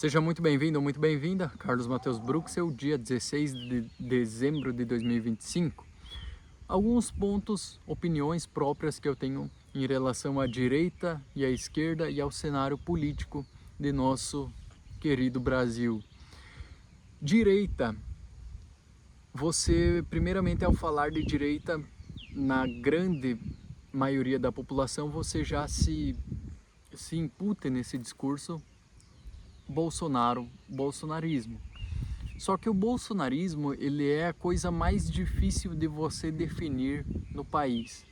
Seja muito bem-vindo ou muito bem-vinda, Carlos Matheus Bruxel, dia 16 de dezembro de 2025. Alguns pontos, opiniões próprias que eu tenho em relação à direita e à esquerda e ao cenário político de nosso querido Brasil. Direita. Você, primeiramente, ao falar de direita, na grande maioria da população, você já se imputa nesse discurso bolsonarismo. Só que o bolsonarismo, ele é a coisa mais difícil de você definir no país.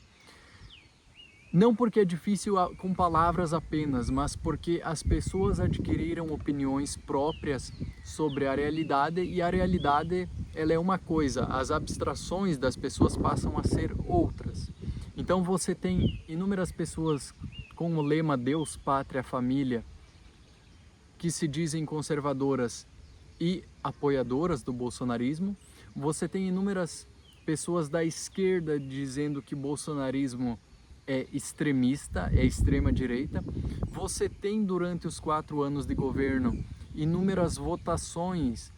Não porque é difícil com palavras apenas, mas porque as pessoas adquiriram opiniões próprias sobre a realidade, e a realidade, ela é uma coisa, as abstrações das pessoas passam a ser outras. Então você tem inúmeras pessoas com o lema Deus, Pátria, Família, que se dizem conservadoras e apoiadoras do bolsonarismo. Você tem inúmeras pessoas da esquerda dizendo que bolsonarismo é extremista, é extrema-direita. Você tem, durante os 4 anos de governo, inúmeras votações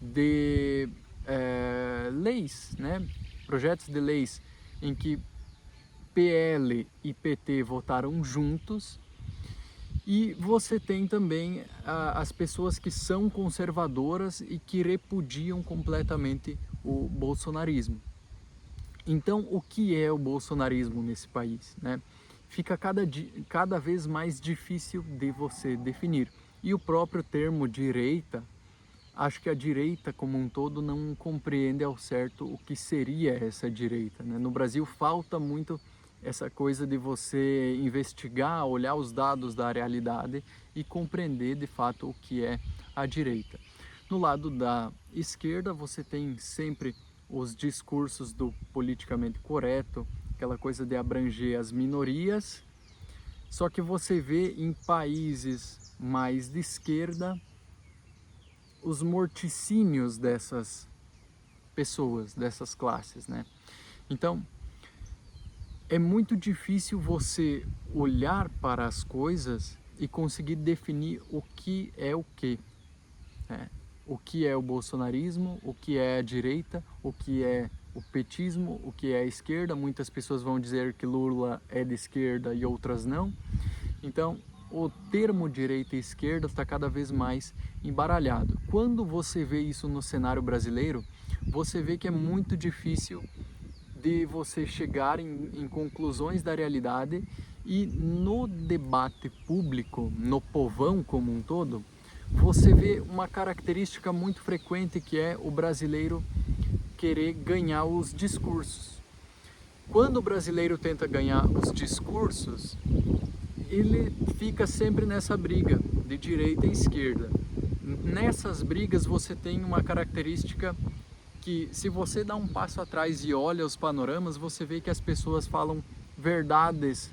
de leis, né? Projetos de leis em que PL e PT votaram juntos. E você tem também as pessoas que são conservadoras e que repudiam completamente o bolsonarismo. Então, o que é o bolsonarismo nesse país, né? Fica cada vez mais difícil de você definir. E o próprio termo direita, acho que a direita como um todo não compreende ao certo o que seria essa direita, né? No Brasil falta muito essa coisa de você investigar, olhar os dados da realidade e compreender de fato o que é a direita. No lado da esquerda você tem sempre os discursos do politicamente correto, aquela coisa de abranger as minorias, só que você vê em países mais de esquerda os morticínios dessas pessoas, dessas classes, né? Então, é muito difícil você olhar para as coisas e conseguir definir o que é o quê, né? O que é o bolsonarismo, o que é a direita, o que é o petismo, o que é a esquerda. Muitas pessoas vão dizer que Lula é de esquerda e outras não. Então, o termo direita e esquerda está cada vez mais embaralhado. Quando você vê isso no cenário brasileiro, você vê que é muito difícil de você chegar em conclusões da realidade, e no debate público, no povão como um todo, você vê uma característica muito frequente, que é o brasileiro querer ganhar os discursos. Quando o brasileiro tenta ganhar os discursos, ele fica sempre nessa briga de direita e esquerda. Nessas brigas você tem uma característica que, se você dá um passo atrás e olha os panoramas, você vê que as pessoas falam verdades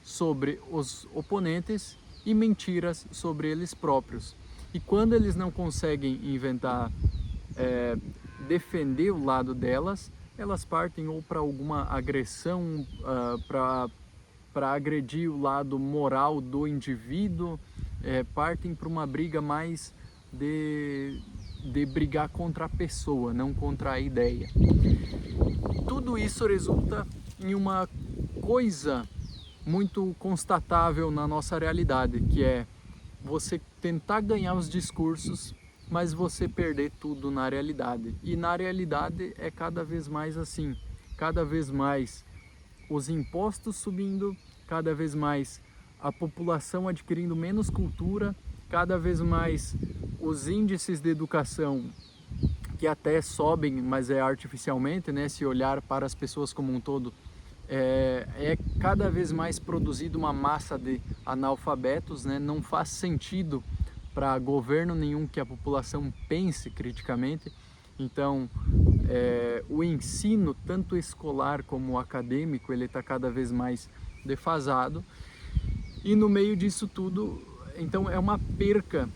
sobre os oponentes e mentiras sobre eles próprios. E quando eles não conseguem defender o lado delas, elas partem ou para alguma agressão, para agredir o lado moral do indivíduo, partem para uma briga mais de brigar contra a pessoa, não contra a ideia. Tudo isso resulta em uma coisa muito constatável na nossa realidade, que é você tentar ganhar os discursos, mas você perder tudo na realidade. E na realidade é cada vez mais assim, cada vez mais os impostos subindo, cada vez mais a população adquirindo menos cultura, cada vez mais os índices de educação, que até sobem, mas é artificialmente, né? Se olhar para as pessoas como um todo, é cada vez mais produzido uma massa de analfabetos, né? Não faz sentido para governo nenhum que a população pense criticamente. Então, o ensino, tanto escolar como acadêmico, ele está cada vez mais defasado. E no meio disso tudo, então, é uma perca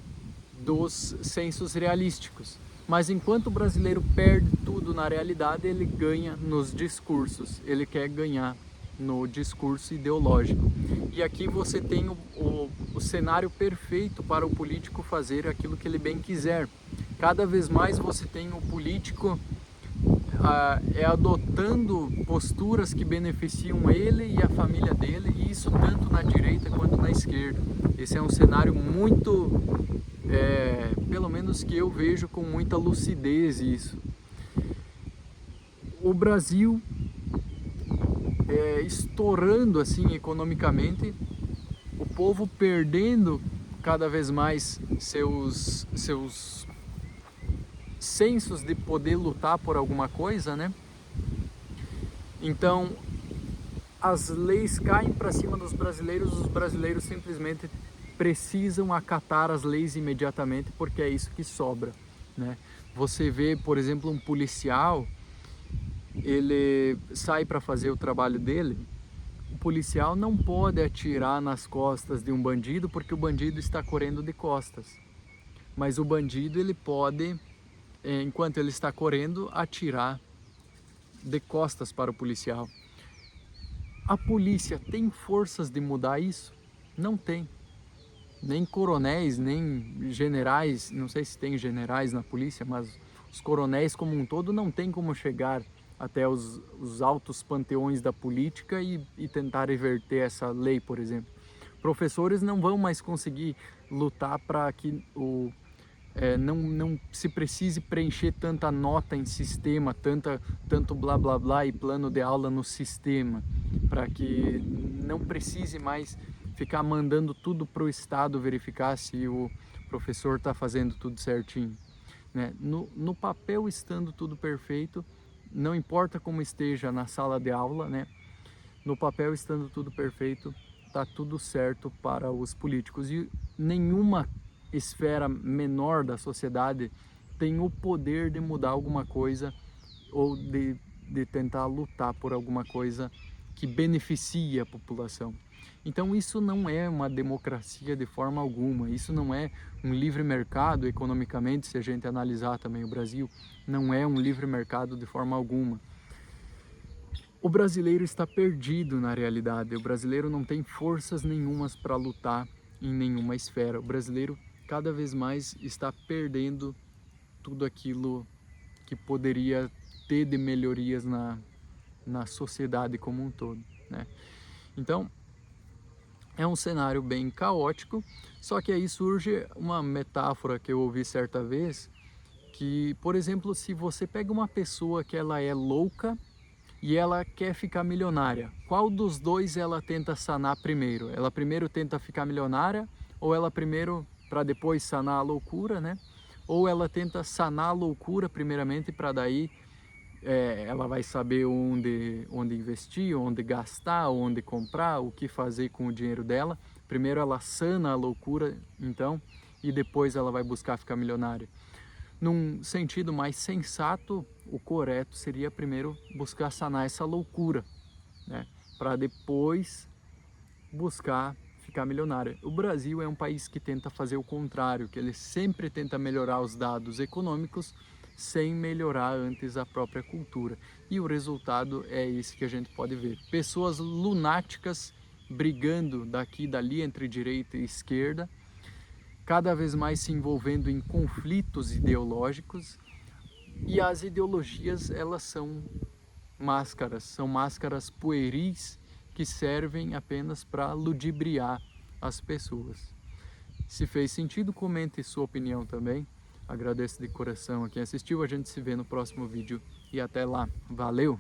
dos sensos realísticos. Mas enquanto o brasileiro perde tudo na realidade, ele ganha nos discursos, ele quer ganhar no discurso ideológico. E aqui você tem o cenário perfeito para o político fazer aquilo que ele bem quiser. Cada vez mais você tem o político adotando posturas que beneficiam ele e a família dele, e isso tanto na direita quanto na esquerda. Esse é um cenário muito, pelo menos que eu vejo com muita lucidez isso. O Brasil estourando assim economicamente, o povo perdendo cada vez mais seus sensos de poder lutar por alguma coisa, né? Então as leis caem para cima dos brasileiros, os brasileiros simplesmente precisam acatar as leis imediatamente, porque é isso que sobra, né? Você vê, por exemplo, um policial, ele sai para fazer o trabalho dele, o policial não pode atirar nas costas de um bandido porque o bandido está correndo de costas, mas o bandido ele pode, enquanto ele está correndo, atirar de costas para o policial. A polícia tem forças de mudar isso? Não tem. Nem coronéis, nem generais, não sei se tem generais na polícia, mas os coronéis como um todo não tem como chegar até os altos panteões da política e tentar reverter essa lei, por exemplo. Professores não vão mais conseguir lutar para que não se precise preencher tanta nota em sistema, tanto blá blá blá e plano de aula no sistema, para que não precise mais ficar mandando tudo para o Estado verificar se o professor está fazendo tudo certinho, né? No papel estando tudo perfeito, não importa como esteja na sala de aula, né? No papel estando tudo perfeito, está tudo certo para os políticos, e nenhuma esfera menor da sociedade tem o poder de mudar alguma coisa ou de tentar lutar por alguma coisa que beneficie a população. Então isso não é uma democracia de forma alguma, isso não é um livre mercado economicamente, se a gente analisar também o Brasil, não é um livre mercado de forma alguma. O brasileiro está perdido na realidade, o brasileiro não tem forças nenhumas para lutar em nenhuma esfera, o brasileiro cada vez mais está perdendo tudo aquilo que poderia ter de melhorias na sociedade como um todo, né? Então, é um cenário bem caótico, só que aí surge uma metáfora que eu ouvi certa vez, que, por exemplo, se você pega uma pessoa que ela é louca e ela quer ficar milionária, qual dos dois ela tenta sanar primeiro? Ela primeiro tenta ficar milionária ou ela primeiro para depois sanar a loucura, né? Ou ela tenta sanar a loucura primeiramente para daí ela vai saber onde investir, onde gastar, onde comprar, o que fazer com o dinheiro dela. Primeiro ela sana a loucura, então, e depois ela vai buscar ficar milionária. Num sentido mais sensato, o correto seria primeiro buscar sanar essa loucura, né? Para depois buscar ficar milionária. O Brasil é um país que tenta fazer o contrário, que ele sempre tenta melhorar os dados econômicos sem melhorar antes a própria cultura. E o resultado é esse que a gente pode ver. Pessoas lunáticas brigando daqui e dali entre direita e esquerda, cada vez mais se envolvendo em conflitos ideológicos, e as ideologias, elas são máscaras pueris que servem apenas para ludibriar as pessoas. Se fez sentido, comente sua opinião também. Agradeço de coração a quem assistiu, a gente se vê no próximo vídeo e até lá. Valeu!